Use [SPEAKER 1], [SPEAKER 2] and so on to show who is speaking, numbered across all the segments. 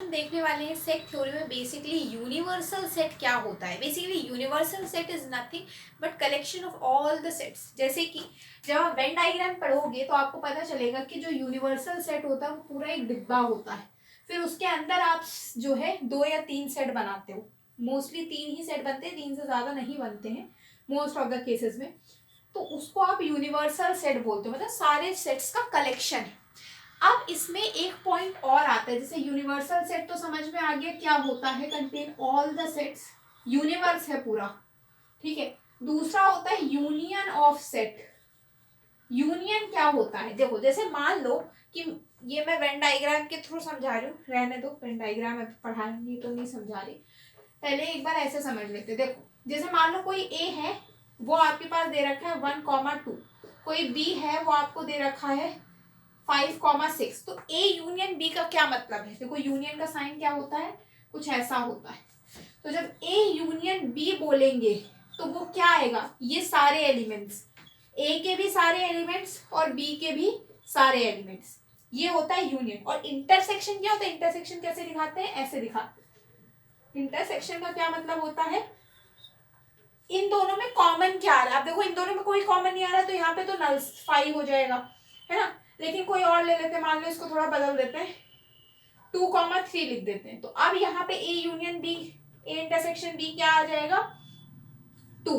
[SPEAKER 1] हम देखने वाले हैं सेट थ्योरी में बेसिकली यूनिवर्सल सेट क्या होता है। Basically universal set is nothing but collection of all the sets. जैसे कि जब आप वेन डायग्राम पढ़ोगे तो आपको पता चलेगा कि जो यूनिवर्सल सेट होता है वो पूरा एक डिब्बा होता है। फिर उसके अंदर आप जो है 2 या 3 सेट बनाते हो। मोस्टली 3 ही सेट बनते हैं, 3 से ज़्यादा नहीं बनते हैं मोस्ट ऑफ द केसेस में। तो उसको आप यूनिवर्सल सेट बोलते हो, मतलब सारे सेट्स का कलेक्शन है। अब इसमें एक पॉइंट और आता है, जैसे यूनिवर्सल सेट तो समझ में आ गया क्या होता है, contain all the sets, universe है पूरा, ठीक है। दूसरा होता है यूनियन ऑफ सेट। यूनियन क्या होता है, देखो जैसे मान लो कि ये मैं वेन डायग्राम के थ्रू समझा रही हूँ, रहने दो वेन डायग्राम पढ़ानी तो नहीं समझा रही, पहले एक बार ऐसे समझ लेते। देखो जैसे मान लो कोई ए है, वो आपके पास दे रखा है 1,2, कोई बी है वो आपको दे रखा है 5,6। तो ए यूनियन बी का क्या मतलब है, देखो यूनियन का साइन क्या होता है, कुछ ऐसा होता है। तो जब ए यूनियन बी बोलेंगे तो वो क्या आएगा, ये सारे एलिमेंट्स, ए के भी सारे एलिमेंट्स और बी के भी सारे एलिमेंट्स, ये होता है यूनियन। और इंटरसेक्शन क्या होता है, इंटरसेक्शन कैसे दिखाते हैं, ऐसे दिखाते हैं। इंटरसेक्शन का क्या मतलब होता है, इन दोनों में कॉमन क्या आ रहा है। अब देखो इन दोनों में कोई कॉमन नहीं आ रहा तो यहाँ पे तो नलफाई हो जाएगा, है ना। लेकिन कोई और ले लेते हैं, मान लो इसको थोड़ा बदल देते हैं, 2,3 लिख देते हैं। तो अब यहाँ पे A union B, A intersection B क्या आ जाएगा, 2,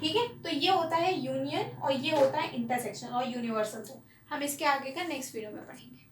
[SPEAKER 1] ठीक है। तो ये होता है यूनियन और ये होता है इंटरसेक्शन और यूनिवर्सल। हम इसके आगे का नेक्स्ट वीडियो में पढ़ेंगे।